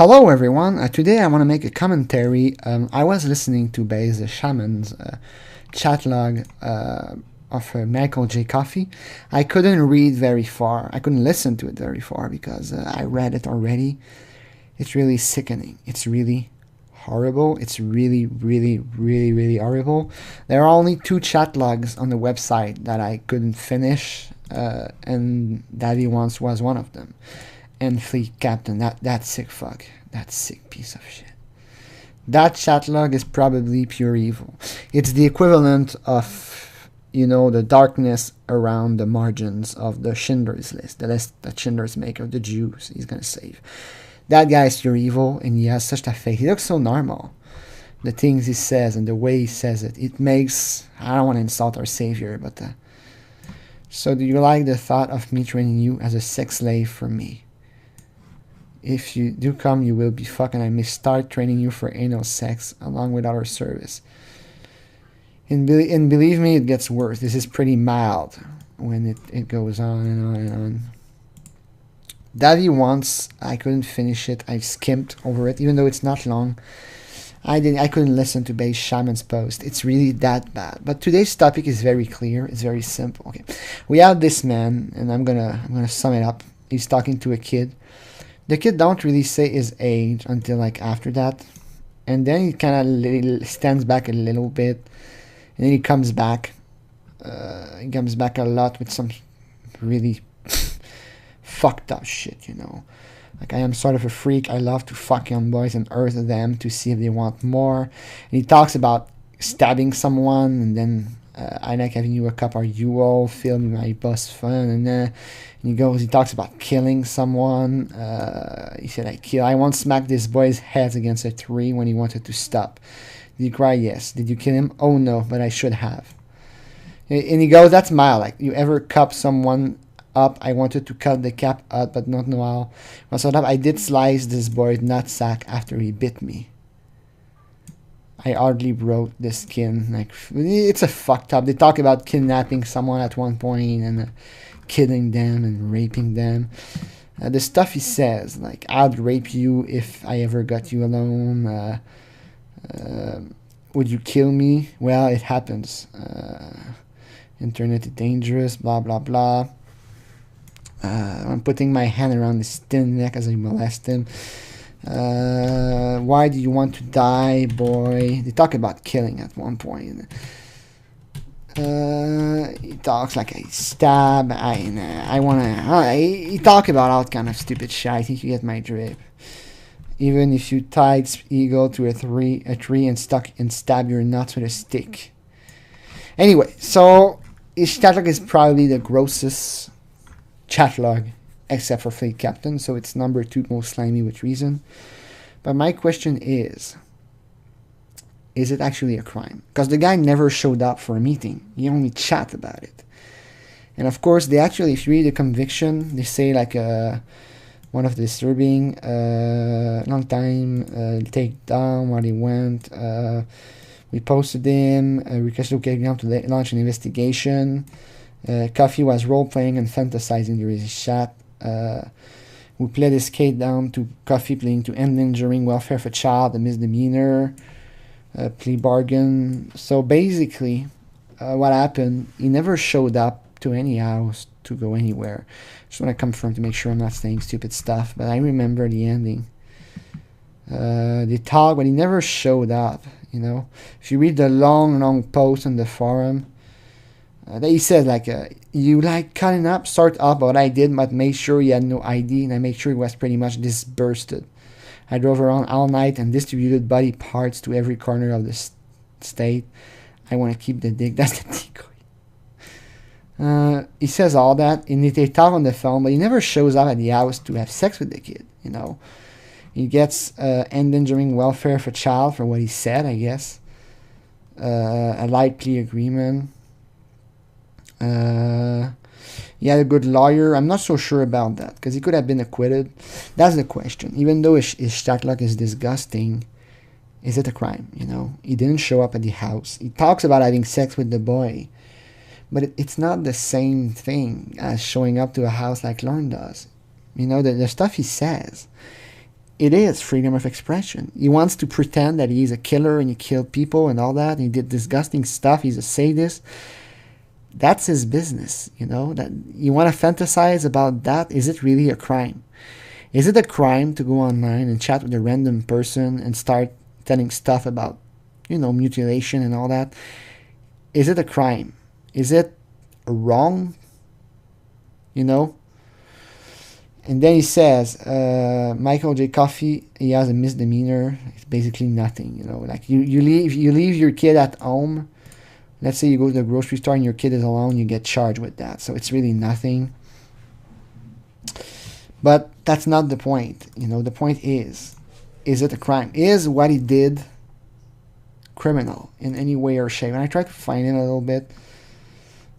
Hello everyone, today I want to make a commentary. I was listening to the Shaman's chat log of Michael J Coffey. I couldn't read very far, I couldn't listen to it very far because I read it already. It's really sickening, it's really horrible, it's really horrible. There are only 2 chat logs on the website that I couldn't finish, and Davy once was one of them. And Fleet Captain, that sick fuck, that sick piece of shit. That chat log is probably pure evil. It's the equivalent of, the darkness around the margins of the Schindler's List, the list that Schindler's make of the Jews he's gonna save. That guy is pure evil, and he has such a face. He looks so normal. The things he says and the way he says it, it makes, I don't want to insult our savior, but so do you like the thought of me training you as a sex slave for me? If you do come, you will be fucking. I may start training you for anal sex along with other service. And believe me, it gets worse. This is pretty mild when it goes on and on and on. Davy once, I couldn't finish it. I skimmed over it, even though it's not long. I couldn't listen to Base Shaman's post. It's really that bad. But today's topic is very clear. It's very simple. Okay, we have this man, and I'm gonna sum it up. He's talking to a kid. The kid don't really say his age until like after that, and then he kind of stands back a little bit, and then he comes back. He comes back a lot with some really fucked up shit, Like, I am sort of a freak. I love to fuck young boys and earth them to see if they want more. And he talks about stabbing someone, and then I like having you a cup. Are you all feel me my boss fun? And he talks about killing someone. He said, I once smacked this boy's head against a tree when he wanted to stop. Did you cry? Yes. Did you kill him? Oh no, but I should have. And he goes, that's mild. Like, you ever cup someone up? I wanted to cut the cap out, but not know how. Once I did slice this boy's nutsack after he bit me. I hardly broke the skin. Like, it's a fucked up. They talk about kidnapping someone at one point and killing them and raping them. The stuff he says, like, I'd rape you if I ever got you alone. Would you kill me? Well, it happens. Internet is dangerous, blah, blah, blah. I'm putting my hand around his thin neck as I molest him. Why do you want to die, boy? They talk about killing at one point. He talks like I stab. I wanna. He talk about all kind of stupid shit. I think you get my drift. Even if you tied eagle to a tree and stab your nuts with a stick. Anyway, so his chat log is probably the grossest chat log except for Fleet Captain, so it's number 2 most slimy with reason. But my question is it actually a crime? Because the guy never showed up for a meeting. He only chat about it. And of course, they actually, if you read the conviction, they say like one of the disturbing, long time, take down while he went. We posted him, requested him to launch an investigation. Coffee was role-playing and fantasizing during his chat. We played his case down to Coffee pleading to end injuring welfare of a child, a misdemeanor, plea bargain. So basically, what happened, he never showed up to any house to go anywhere. Just want to confirm to make sure I'm not saying stupid stuff, but I remember the ending. They talked, but he never showed up, If you read the long post on the forum, he said, like, you like cutting up, start up what I did, but made sure he had no ID, and I made sure he was pretty much disbursted. I drove around all night and distributed body parts to every corner of the state. I want to keep the dick. That's the decoy. He says all that, and they talk on the phone, but he never shows up at the house to have sex with the kid, He gets endangering welfare of a child for what he said, I guess. A light plea agreement. He had a good lawyer. I'm not so sure about that because he could have been acquitted. That's the question. Even though his chat log is disgusting, is it a crime? He didn't show up at the house. He talks about having sex with the boy, but it's not the same thing as showing up to a house like Lauren does. The stuff he says, It is freedom of expression. He wants to pretend that he's a killer and he killed people and all that, and he did disgusting stuff. He's a sadist. That's his business, you know. That you want to fantasize about that. Is it really a crime? Is it a crime to go online and chat with a random person and start telling stuff about, mutilation and all that? Is it a crime? Is it wrong? You know? And then he says, Michael J Coffey, he has a misdemeanor. It's basically nothing, Like you leave your kid at home. Let's say you go to the grocery store and your kid is alone, you get charged with that. So it's really nothing. But that's not the point. The point is it a crime? Is what he did criminal in any way or shape? And I tried to find it a little bit.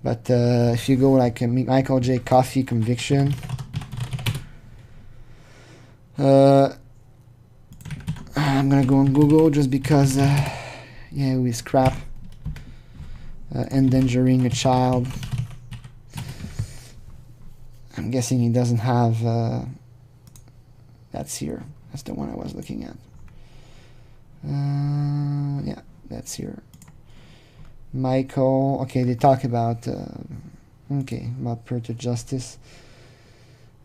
But if you go like a Michael J Coffey conviction, I'm gonna go on Google just because, it was crap. Endangering a child. I'm guessing he doesn't have. That's here. That's the one I was looking at. Yeah, that's here. Michael. Okay, they talk about. About pursuit justice.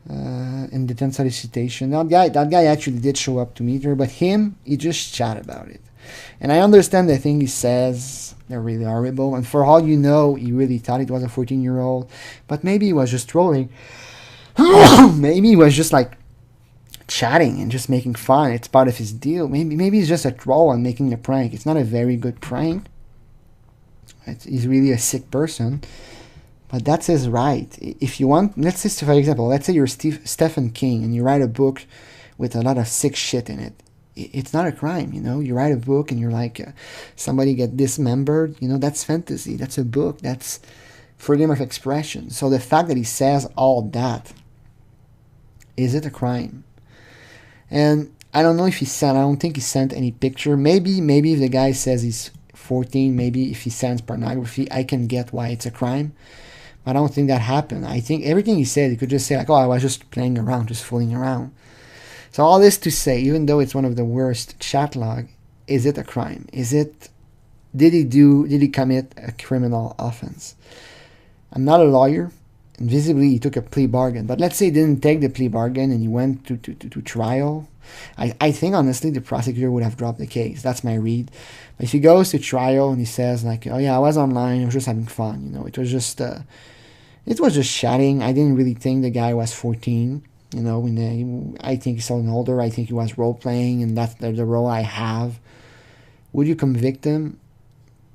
Intent solicitation. That guy actually did show up to meet her, but he just chat about it. And I understand the thing he says, they're really horrible. And for all you know, he really thought it was a 14-year-old. But maybe he was just trolling. Maybe he was just like chatting and just making fun. It's part of his deal. Maybe he's just a troll and making a prank. It's not a very good prank. He's really a sick person. But that's his right. If you want, let's say, for example, let's say you're Stephen King and you write a book with a lot of sick shit in it. It's not a crime, You write a book and you're like, somebody get dismembered. That's fantasy. That's a book. That's freedom of expression. So the fact that he says all that, is it a crime? And I don't know if I don't think he sent any picture. Maybe if the guy says he's 14, maybe if he sends pornography, I can get why it's a crime. I don't think that happened. I think everything he said, he could just say like, I was just playing around, just fooling around. So all this to say, even though it's one of the worst chat log, is it a crime? Did he commit a criminal offense? I'm not a lawyer, and visibly he took a plea bargain. But let's say he didn't take the plea bargain and he went to trial. I think honestly the prosecutor would have dropped the case. That's my read. But if he goes to trial and he says like, I was online, I was just having fun, it was just chatting. I didn't really think the guy was 14. I think he's still older. I think he was role playing, and that's the role I have. Would you convict him?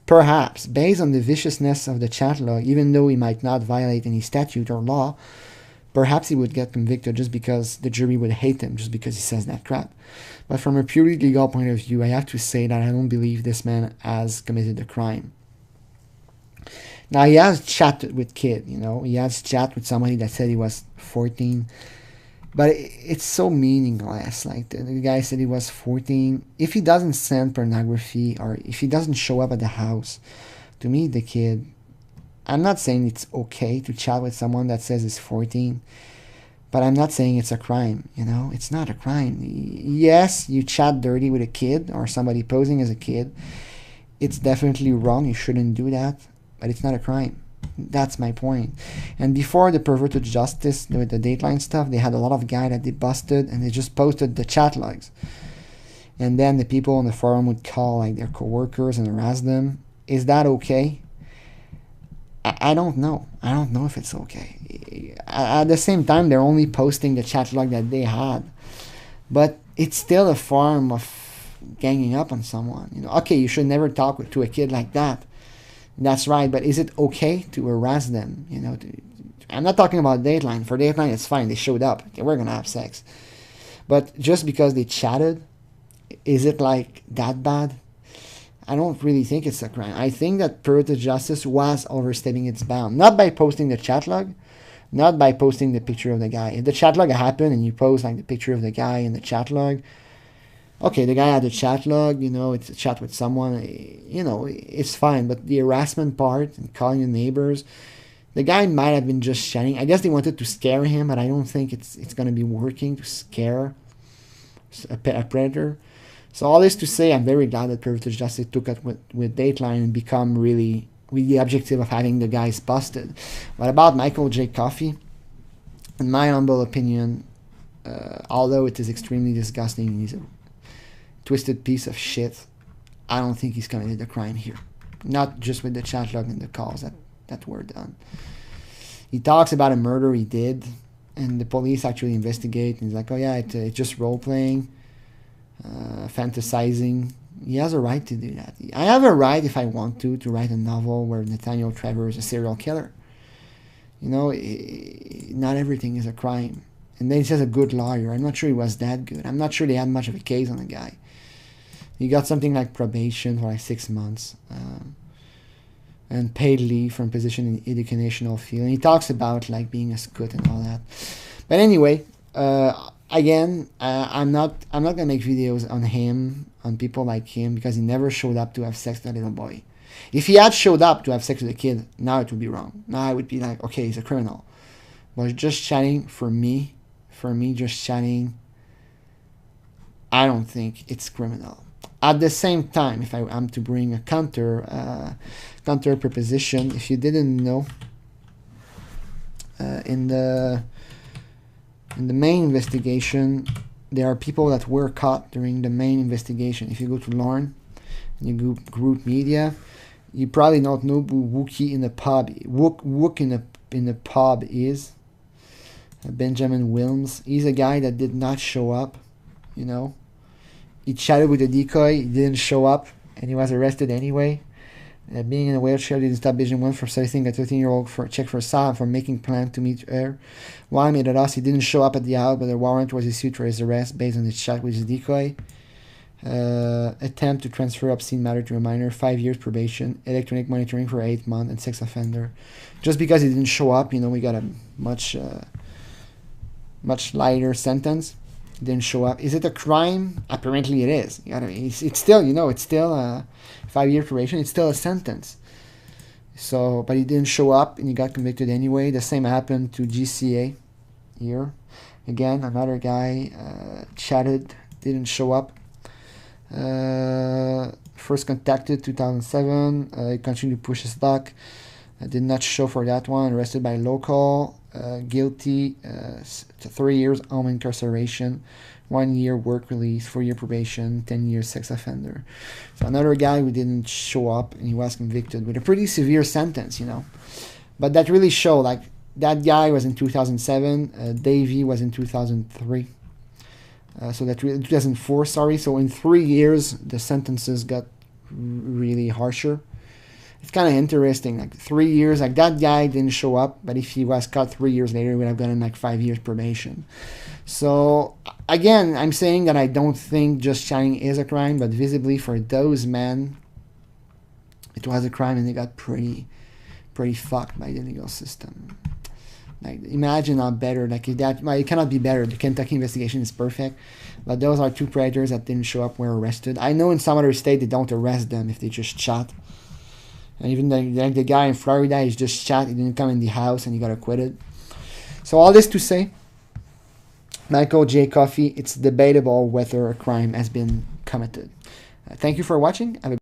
Perhaps, based on the viciousness of the chat log, even though he might not violate any statute or law, perhaps he would get convicted just because the jury would hate him, just because he says that crap. But from a purely legal point of view, I have to say that I don't believe this man has committed a crime. Now, he has chatted with kid, He has chatted with somebody that said he was 14. But it's so meaningless. Like the guy said he was 14. If he doesn't send pornography or if he doesn't show up at the house to meet the kid, I'm not saying it's okay to chat with someone that says he's 14. But I'm not saying it's a crime, It's not a crime. Yes, you chat dirty with a kid or somebody posing as a kid. It's definitely wrong. You shouldn't do that. But it's not a crime. That's my point. And before the perverted justice with the Dateline stuff, they had a lot of guys that they busted and they just posted the chat logs. And then the people on the forum would call like their coworkers and harass them. Is that okay? I don't know. I don't know if it's okay. At the same time, they're only posting the chat log that they had. But it's still a form of ganging up on someone. Okay, you should never talk to a kid like that. That's right, but is it okay to harass them? I'm not talking about Dateline. For Dateline, it's fine. They showed up. They were going to have sex. But just because they chatted, is it like that bad? I don't really think it's a crime. I think that perverted justice was overstepping its bound. Not by posting the chat log, not by posting the picture of the guy. If the chat log happened and you post like the picture of the guy in the chat log, okay, the guy had a chat log, it's a chat with someone, it's fine. But the harassment part and calling the neighbors, the guy might have been just chatting. I guess they wanted to scare him, but I don't think it's going to be working to scare a predator. So all this to say, I'm very glad that Preventive Justice took it with Dateline and become really with the objective of having the guys busted. But about Michael J Coffey, in my humble opinion, although it is extremely disgusting, he's a twisted piece of shit. I don't think he's committed a crime here. Not just with the chat log and the calls that were done. He talks about a murder he did, and the police actually investigate, and he's like, oh yeah, it's just role-playing, fantasizing. He has a right to do that. I have a right, if I want to write a novel where Nathaniel Trevor is a serial killer. You know, not everything is a crime. And then he says a good lawyer. I'm not sure he was that good. I'm not sure they had much of a case on the guy. He got something like probation for like 6 months. And paid leave from position in the educational field. And he talks about like being a scout and all that. But anyway, again, I'm not gonna make videos on him, on people like him, because he never showed up to have sex with a little boy. If he had showed up to have sex with a kid, now it would be wrong. Now I would be like, okay, he's a criminal. But just chatting, for me, just chatting, I don't think it's criminal. At the same time, if I am to bring a counter proposition, if you didn't know, in the main investigation, there are people that were caught during the main investigation. If you go to Lorne and you go group media, you probably don't know who Wookie in the pub, Wook in the pub is. Benjamin Wilms. He's a guy that did not show up, you know. He chatted with a decoy, he didn't show up, and he was arrested anyway. Being in a wheelchair didn't stop Vision 1 from soliciting a 13-year-old for check for assault for making plans to meet her. While made at us, he didn't show up at the house, but a warrant was issued for his arrest based on his chat with his decoy. Attempt to transfer obscene matter to a minor, 5 years probation, electronic monitoring for 8 months, and sex offender. Just because he didn't show up, you know, we got a much lighter sentence. Didn't show up. Is it a crime? Apparently it is. It's still, you know, it's still a 5-year probation. It's still a sentence. So, but he didn't show up and he got convicted anyway. The same happened to GCA here. Again, another guy chatted, didn't show up. First contacted 2007. He continued to push his luck. Did not show for that one. Arrested by local. Guilty to 3 years home incarceration, 1 year work release, 4-year probation, 10 years sex offender. So another guy who didn't show up and he was convicted with a pretty severe sentence, you know. But that really showed, like, that guy was in 2007, Davey was in 2003. So that really 2004, sorry. So in 3 years, the sentences got really harsher. It's kind of interesting, like 3 years, like that guy didn't show up, but if he was caught 3 years later, he would have gotten like 5 years probation. So again, I'm saying that I don't think just chatting is a crime, but visibly for those men, it was a crime, and they got pretty fucked by the legal system. Like, imagine how better, like if that, well, it cannot be better. The Kentucky investigation is perfect, but those are 2 predators that didn't show up, were arrested. I know in some other state they don't arrest them if they just chat. And even the guy in Florida, he's just chat. He didn't come in the house and he got acquitted. So all this to say, Michael J Coffey, it's debatable whether a crime has been committed. Thank you for watching. Have a